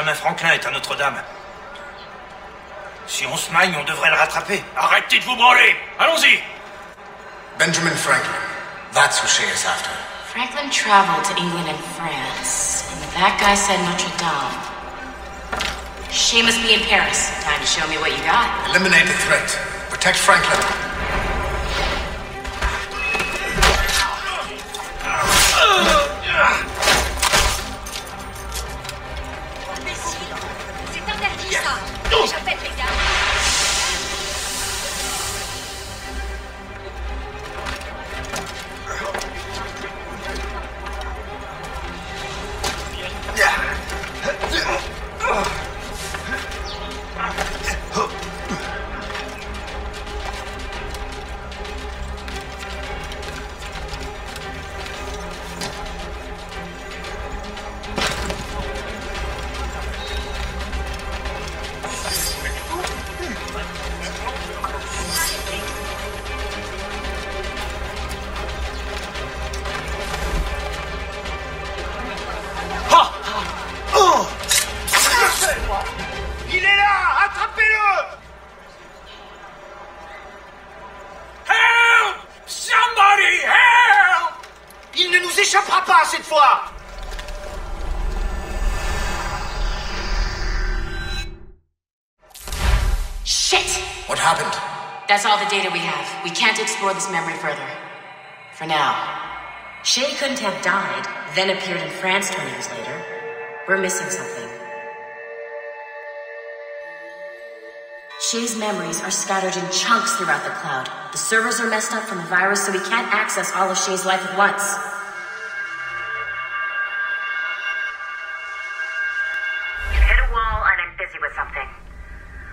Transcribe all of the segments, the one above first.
Benjamin Franklin est à Notre-Dame. Si on se magne, on devrait le rattraper. Arrêtez de vous branler. Allons-y. Benjamin Franklin. That's who Shay is after. Franklin traveled to England and France, and that guy said Notre Dame. Shay must be in Paris. Time to show me what you got. Eliminate the threat. Protect Franklin. C'est interdit, ça. Déjà fait, les gars. Il est là! Attrapez-le! Help! Somebody help! Il ne nous échappera pas cette fois! Shit! What happened? That's all the data we have. We can't explore this memory further. For now. Shay couldn't have died, then appeared in France 20 years later. We're missing something. Shay's memories are scattered in chunks throughout the cloud. The servers are messed up from the virus, so we can't access all of Shay's life at once. Hit a wall and I'm busy with something.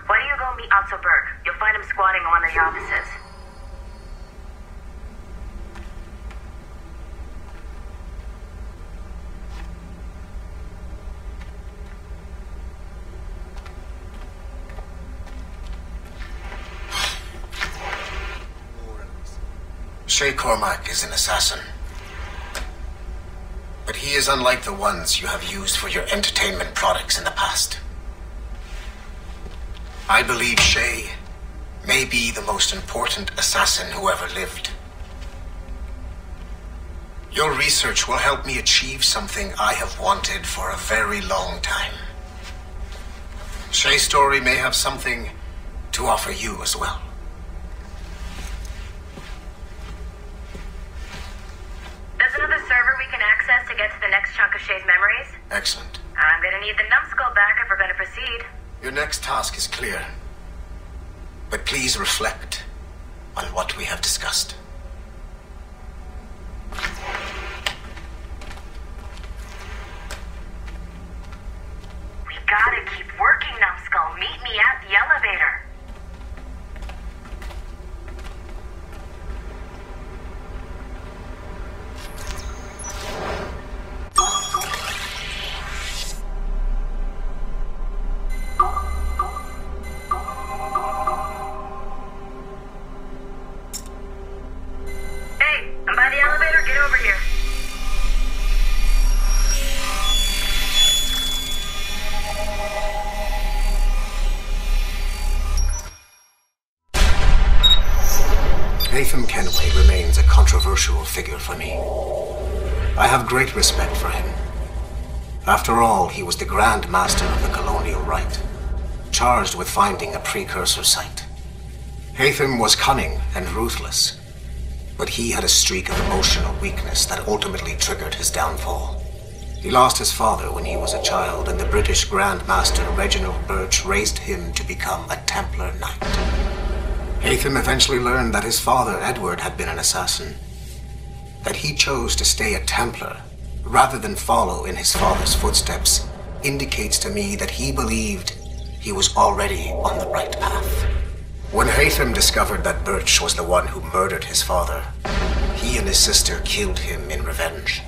Why don't you go meet Otto Berg? You'll find him squatting in one of the offices. Shay Cormac is an assassin. But he is unlike the ones you have used for your entertainment products in the past. I believe Shay may be the most important assassin who ever lived. Your research will help me achieve something I have wanted for a very long time. Shay's story may have something to offer you as well. There's another server we can access to get to the next chunk of Shay's memories. Excellent. I'm gonna need the numbskull back if we're gonna proceed. Your next task is clear. But please reflect on what we have discussed. We gotta keep working, numbskull. Meet me at the elevator. Hey, I'm by the elevator. Get over here. Haytham Kenway remains a controversial figure for me. I have great respect for him. After all, he was the Grand Master of the Colonial Rite, charged with finding a precursor site. Haytham was cunning and ruthless, but he had a streak of emotional weakness that ultimately triggered his downfall. He lost his father when he was a child, and the British Grand Master Reginald Birch raised him to become a Templar Knight. Haytham eventually learned that his father, Edward, had been an assassin. That he chose to stay a Templar, rather than follow in his father's footsteps, indicates to me that he believed he was already on the right path. When Haytham discovered that Birch was the one who murdered his father, he and his sister killed him in revenge.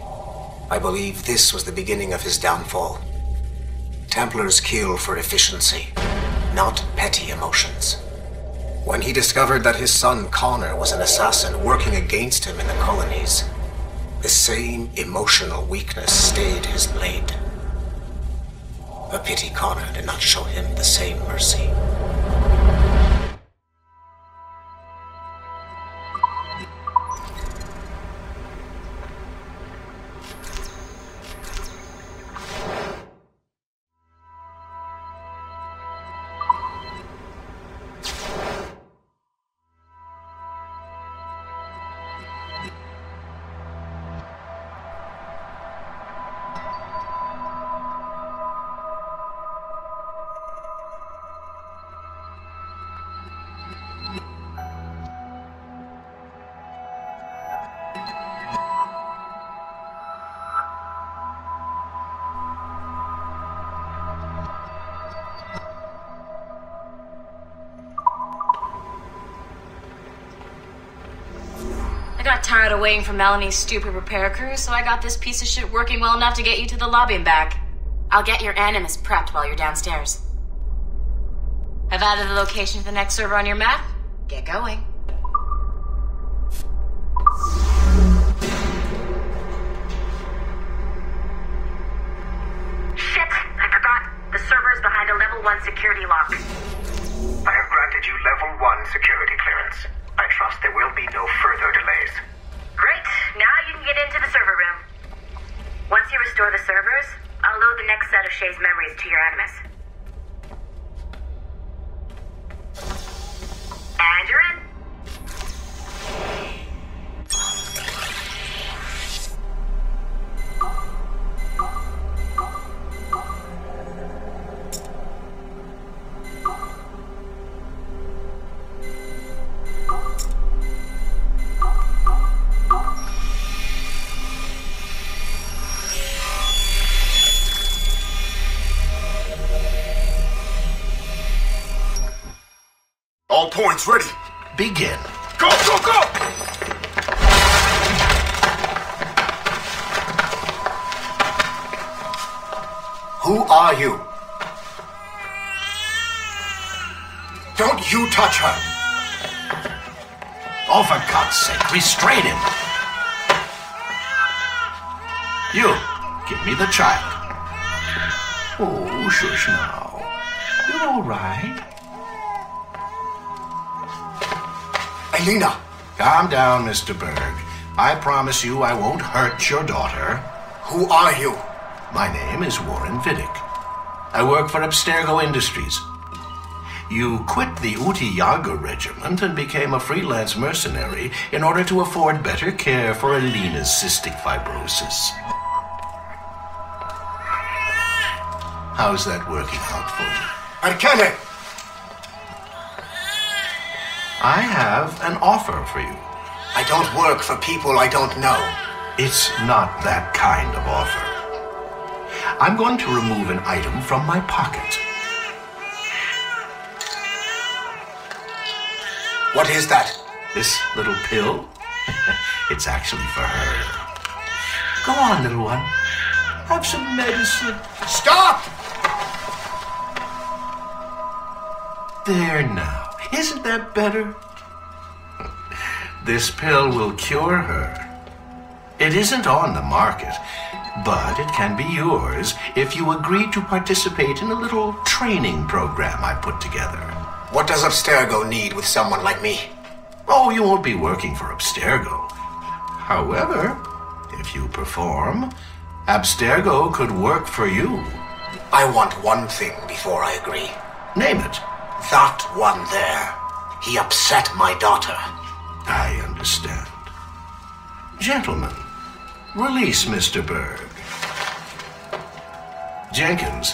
I believe this was the beginning of his downfall. Templars kill for efficiency, not petty emotions. When he discovered that his son Connor was an assassin working against him in the colonies, the same emotional weakness stayed his blade. A pity Connor did not show him the same mercy. I got tired of waiting for Melanie's stupid repair crew, so I got this piece of shit working well enough to get you to the lobby and back. I'll get your animus prepped while you're downstairs. I've added the location to the next server on your map. Get going. Shit! I forgot. The server is behind a level 1 security lock. I have granted you level 1 security clearance. I trust there will be no further delays. Great! Now you can get into the server room. Once you restore the servers, I'll load the next set of Shay's memories to your animus. And you're in. All points ready. Begin. Go, go, go! Who are you? Don't you touch her! Oh, for God's sake, restrain him! You, give me the child. Oh, shush now. You're all right. Elena! Calm down, Mr. Berg. I promise you I won't hurt your daughter. Who are you? My name is Warren Vidic. I work for Abstergo Industries. You quit the Uti Yaga regiment and became a freelance mercenary in order to afford better care for Elena's cystic fibrosis. How's that working out for you? Arkane! I have an offer for you. I don't work for people I don't know. It's not that kind of offer. I'm going to remove an item from my pocket. What is that? This little pill? It's actually for her. Go on, little one. Have some medicine. Stop! There now. Isn't that better? This pill will cure her. It isn't on the market, but it can be yours if you agree to participate in a little training program I put together. What does Abstergo need with someone like me? Oh, you won't be working for Abstergo. However, if you perform, Abstergo could work for you. I want one thing before I agree. Name it. That one there. He upset my daughter. I understand. Gentlemen, release Mr. Berg. Jenkins,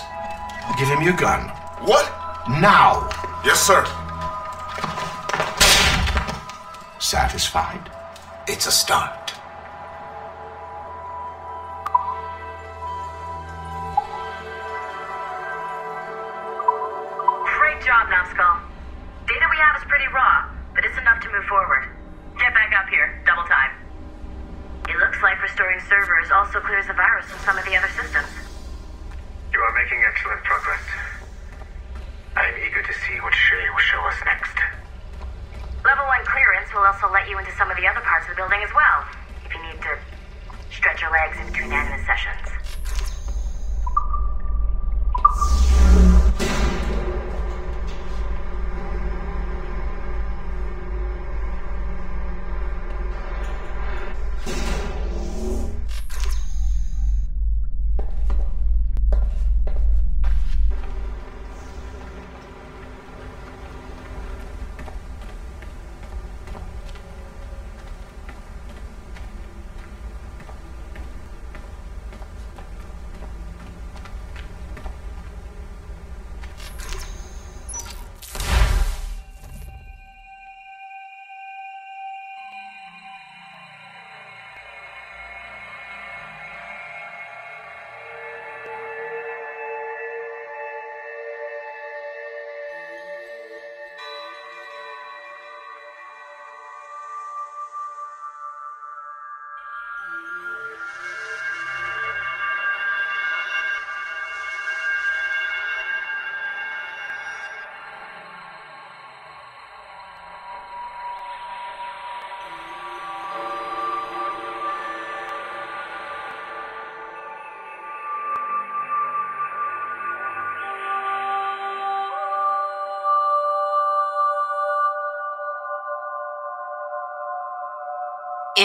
give him your gun. What? Now! Yes, sir. Satisfied? It's a start. Great job, Numbskull. Data we have is pretty raw, but it's enough to move forward. Get back up here. Double time. It looks like restoring servers also clears the virus from some of the other systems. You are making excellent progress. I am eager to see what Shay will show us next. Level 1 clearance will also let you into some of the other parts of the building as well, if you need to stretch your legs in between animus sessions.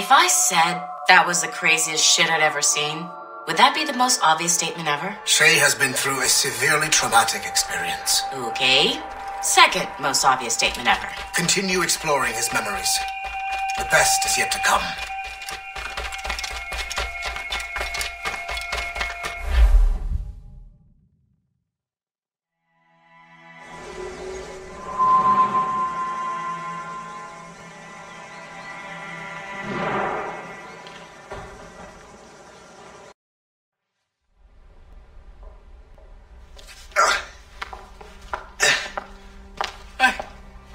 If I said that was the craziest shit I'd ever seen, would that be the most obvious statement ever? Shay has been through a severely traumatic experience. Okay. Second most obvious statement ever. Continue exploring his memories. The best is yet to come.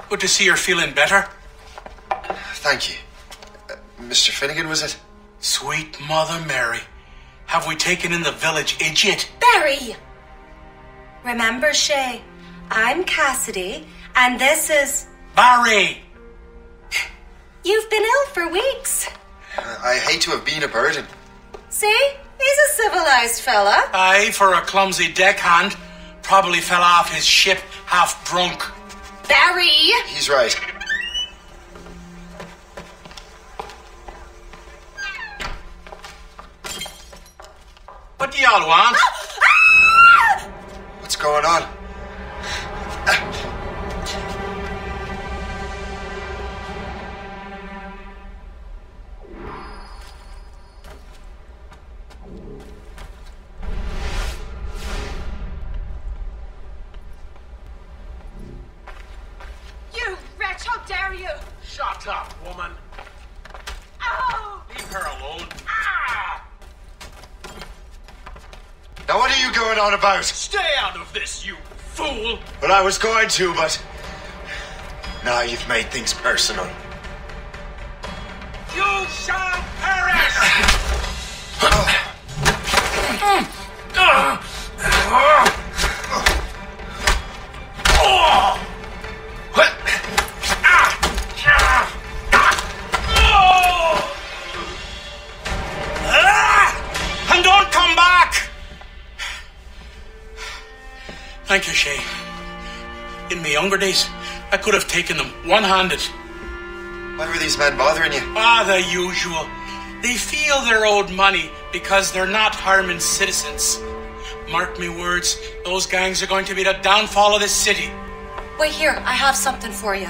Good to see you're feeling better. Thank you. Mr. Finnegan, was it? Sweet Mother Mary. Have we taken in the village idiot? Barry! Remember, Shay, I'm Cassidy, and this is... Barry! You've been ill for weeks. I hate to have been a burden. See? He's a civilized fella. Aye, for a clumsy deckhand. Probably fell off his ship half drunk. Barry! He's right. What do y'all want? What's going on? You wretch, how dare you! Shut up, woman. Oh! Leave her alone. Ah! Now what are you going on about? Stay out of this, you fool! Well, I was going to, but... Now you've made things personal. You shall perish! And don't come back! Thank you, Shay. In my younger days, I could have taken them one-handed. Why were these men bothering you? Ah, the usual. They feel they're owed money because they're not harming citizens. Mark me words, those gangs are going to be the downfall of this city. Wait here, I have something for you.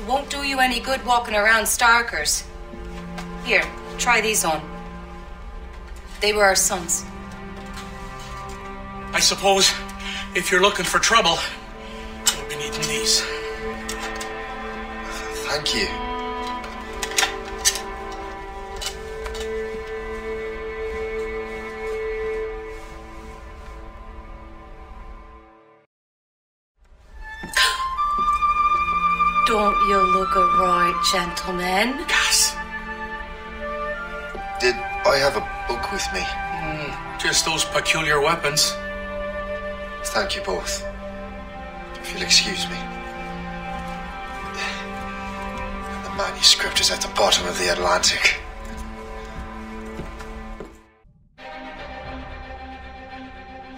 Won't do you any good walking around Starkers. Here, try these on. They were our sons. I suppose if you're looking for trouble, you'll be needing these. Thank you. Don't you look a right, gentlemen? Gas. Did I have a book with me? Just those peculiar weapons. Thank you both. If you'll excuse me. The manuscript is at the bottom of the Atlantic.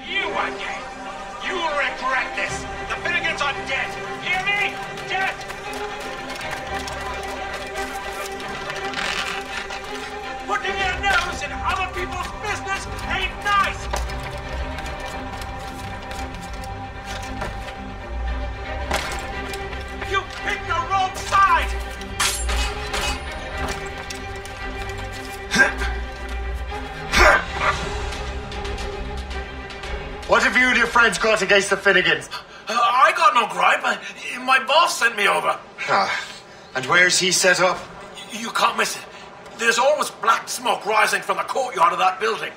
You again! You'll regret this! The Finnegans are dead! Hear me? Dead! Putting your nose in other people's business ain't nice! You picked the wrong side! What have you and your friends got against the Finnegans? I got no gripe. My boss sent me over. Ah, and where's he set up? You can't miss it. There's always black smoke rising from the courtyard of that building.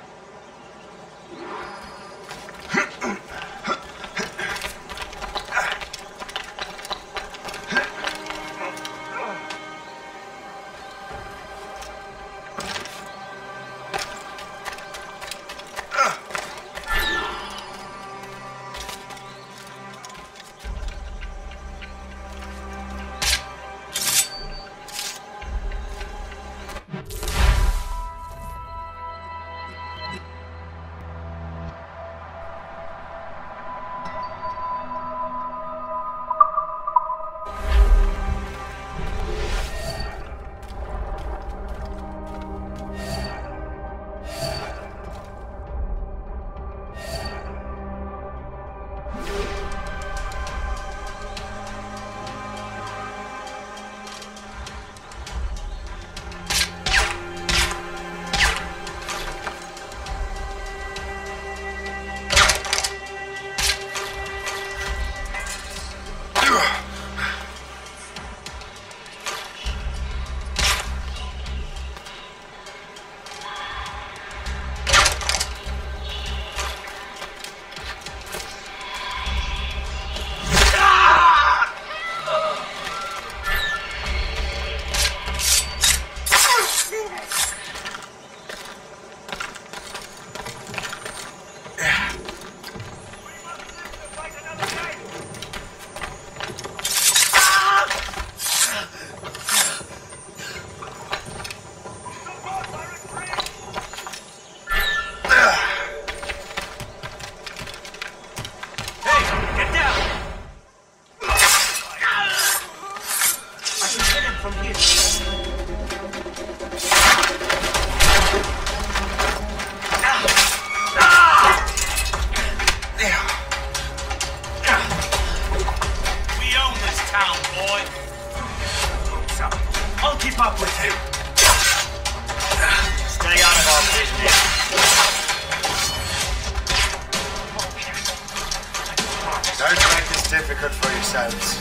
yourselves.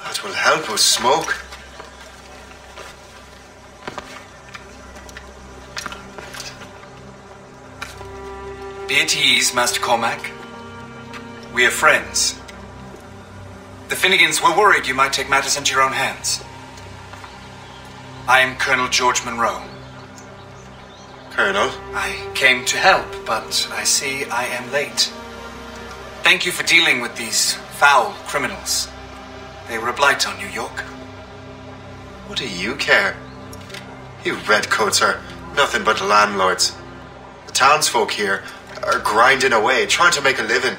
That will help us smoke. Be at ease, Master Cormac. We are friends. The Finnegans were worried you might take matters into your own hands. I am Colonel George Monroe. Colonel? I came to help, but I see I am late. Thank you for dealing with these foul criminals. They were a blight on New York. What do you care? You redcoats are nothing but landlords. The townsfolk here are grinding away, trying to make a living.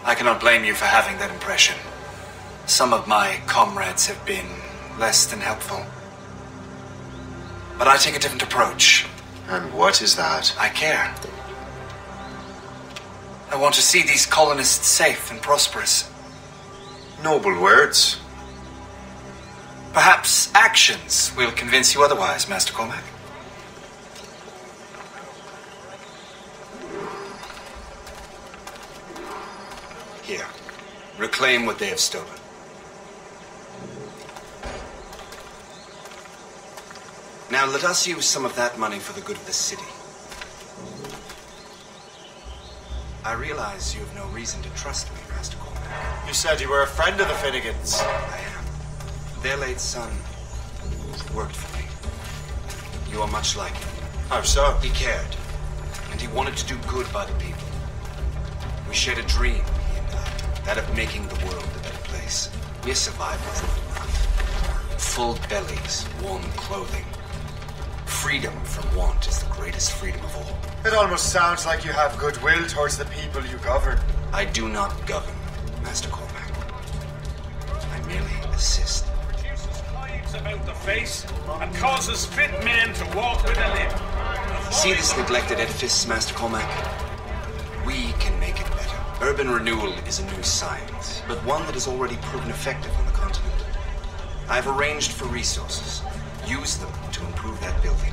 I cannot blame you for having that impression. Some of my comrades have been less than helpful. But I take a different approach. And what is that? I care. I want to see these colonists safe and prosperous. Noble words. Perhaps actions will convince you otherwise, Master Cormac. Here, reclaim what they have stolen. Now let us use some of that money for the good of the city. I realize you have no reason to trust me, Master Cormac. You said you were a friend of the Finnegans. I am. Their late son worked for me. You are much like him. How so? He cared, and he wanted to do good by the people. We shared a dream, he and I, that of making the world a better place. Mere survival is not enough. Full bellies, warm clothing. Freedom from want is the greatest freedom of all. It almost sounds like you have goodwill towards the people you govern. I do not govern, Master Cormac. I merely assist. Produces hives about the face and causes fit men to walk with a limp. See this neglected edifice, Master Cormac? We can make it better. Urban renewal is a new science, but one that has already proven effective on the continent. I have arranged for resources. Use them to improve that building.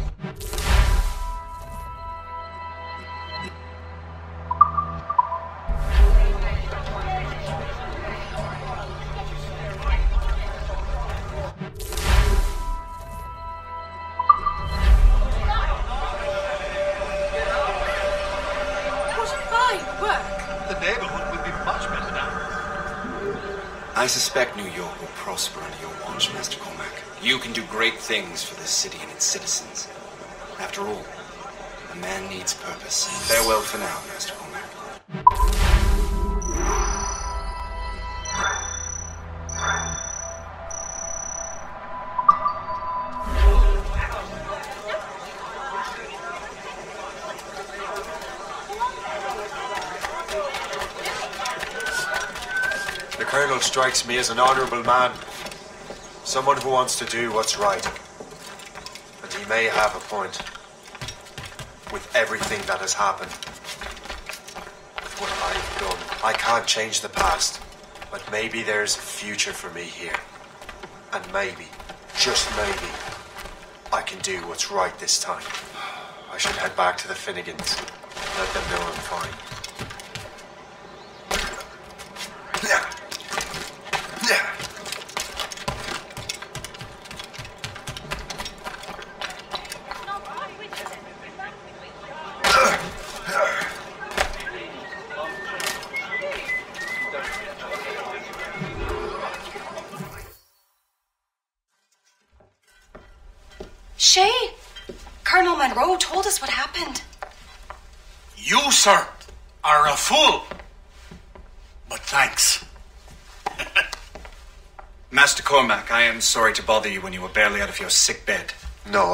I suspect New York will prosper under your watch, Master Cormac. You can do great things for this city and its citizens. After all, a man needs purpose. Farewell for now, Master Cormac. The Colonel strikes me as an honorable man. Someone who wants to do what's right. And he may have a point. With everything that has happened. With what I've done. I can't change the past. But maybe there's a future for me here. And maybe, just maybe, I can do what's right this time. I should head back to the Finnegans. Let them know I'm fine. Shay, Colonel Monroe told us what happened. You, sir, are a fool. But thanks. Master Cormac, I am sorry to bother you when you were barely out of your sick bed. No,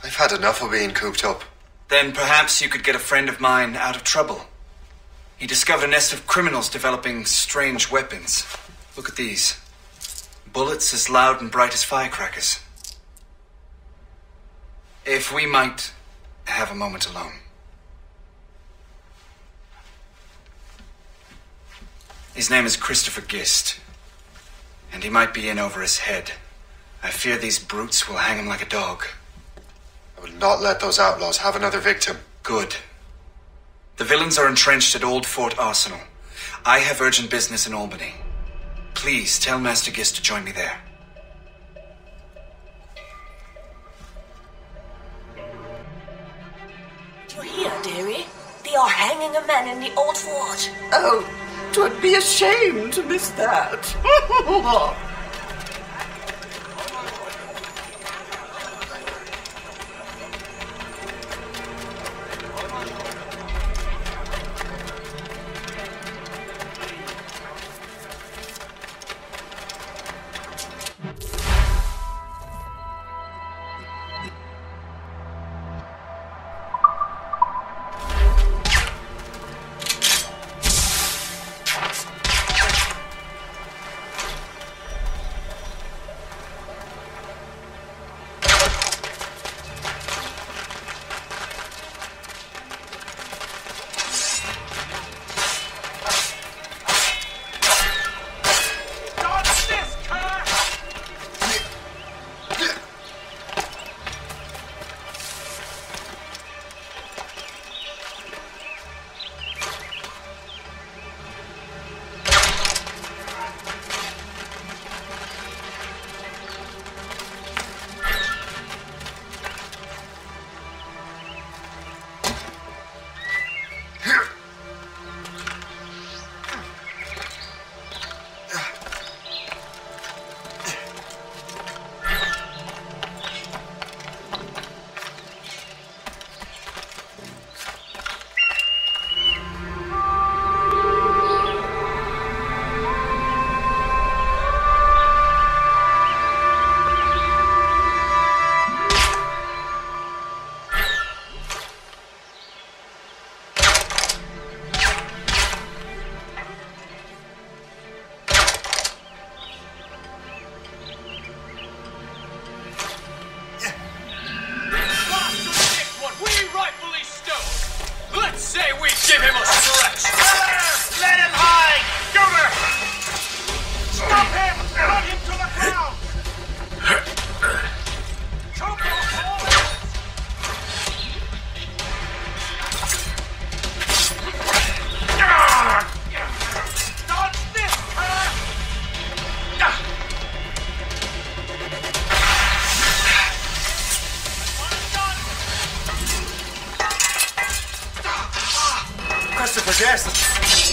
I've had enough of being cooped up. Then perhaps you could get a friend of mine out of trouble. He discovered a nest of criminals developing strange weapons. Look at these. Bullets as loud and bright as firecrackers. If we might have a moment alone. His name is Christopher Gist, and he might be in over his head. I fear these brutes will hang him like a dog. I will not let those outlaws have another victim. Good. The villains are entrenched at Old Fort Arsenal. I have urgent business in Albany. Please tell Master Gist to join me there. Do you hear, dearie? They are hanging a man in the Old Fort. Oh, 'twould be a shame to miss that.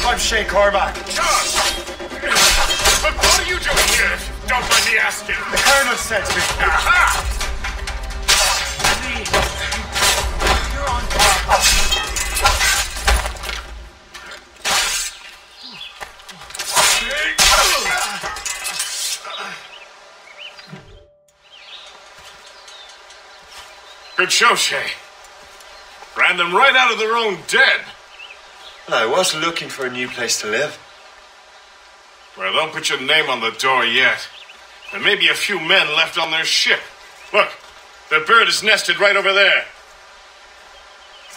I'm Shay Cormac. But what are you doing here? Don't mind me asking. The Colonel sent me. Aha! You're on top. Good show, Shay. Ran them right out of their own den. I was looking for a new place to live. Well, don't put your name on the door yet. There may be a few men left on their ship. Look, the bird is nested right over there.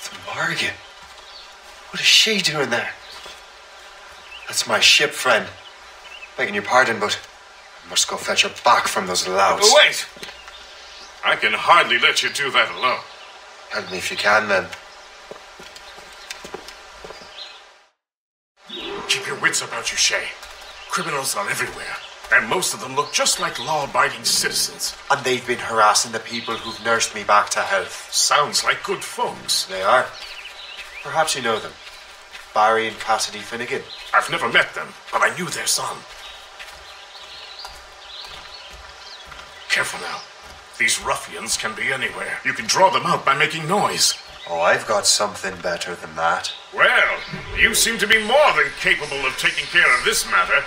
The Morgan. What is she doing there? That's my ship, friend. Begging your pardon, but I must go fetch her back from those louts. But wait! I can hardly let you do that alone. Help me if you can, then. Keep your wits about you, Shay. Criminals are everywhere, and most of them look just like law-abiding citizens. And they've been harassing the people who've nursed me back to health. Sounds like good folks. They are. Perhaps you know them. Barry and Cassidy Finnegan. I've never met them, but I knew their son. Careful now. These ruffians can be anywhere. You can draw them out by making noise. Oh, I've got something better than that. Well, you seem to be more than capable of taking care of this matter.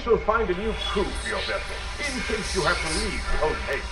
shall find a new crew for your vessel, in case you have to leave without haste.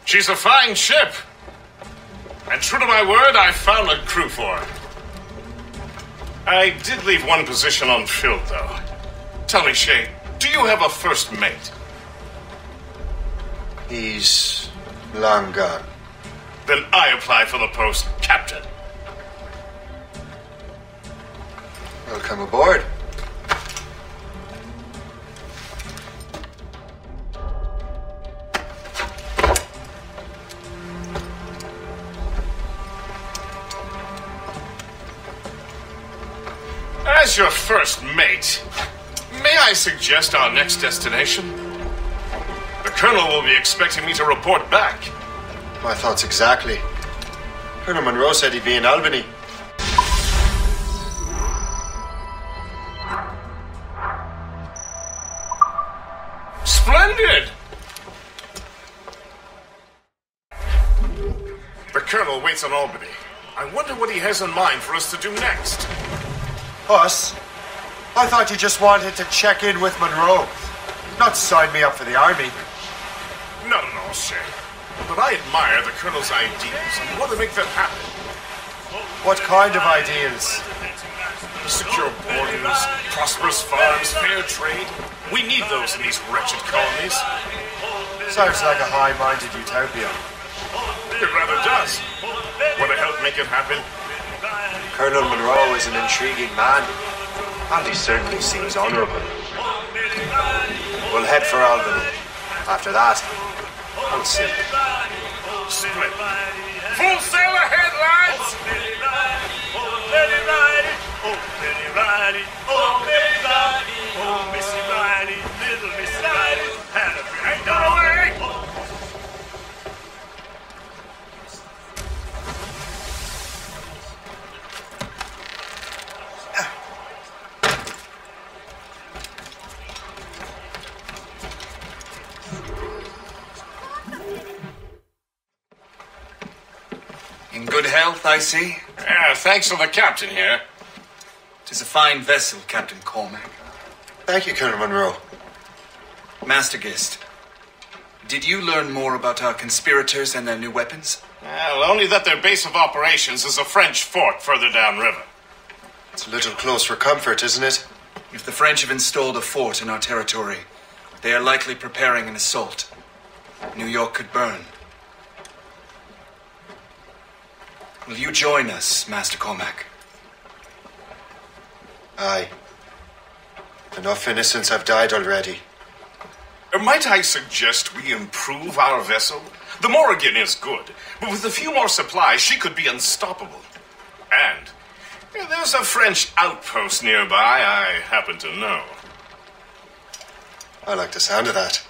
She's a fine ship. And true to my word, I found a crew for her. I did leave one position unfilled, though. Tell me, Shay, do you have a first mate? He's long gone. Then I apply for the post, Captain. Welcome aboard. As your first mate, may I suggest our next destination? The Colonel will be expecting me to report back. My thoughts exactly. Colonel Monroe said he'd be in Albany. Splendid! The Colonel waits on Albany. I wonder what he has in mind for us to do next. Us? I thought you just wanted to check in with Monroe, not sign me up for the army. Not at all, Shay. But I admire the Colonel's ideals and want to make them happen. What kind of ideals? Secure borders, prosperous farms, fair trade. We need those in these wretched colonies. Sounds like a high-minded utopia. It rather does. Want to help make it happen? Colonel Monroe is an intriguing man, and he certainly seems honourable. We'll head for Albany. After that, we'll see. Split. Full sail ahead, lads! Ain't gone away! In good health, I see. Yeah, thanks to the captain here. 'Tis a fine vessel, Captain Cormac. Thank you, Colonel Monroe. Master Guest, did you learn more about our conspirators and their new weapons? Well, only that their base of operations is a French fort further downriver. It's a little close for comfort, isn't it? If the French have installed a fort in our territory, they are likely preparing an assault. New York could burn. Will you join us, Master Cormac? Aye. Enough innocents have died already. Might I suggest we improve our vessel? The Morrigan is good, but with a few more supplies, she could be unstoppable. And there's a French outpost nearby I happen to know. I like the sound of that.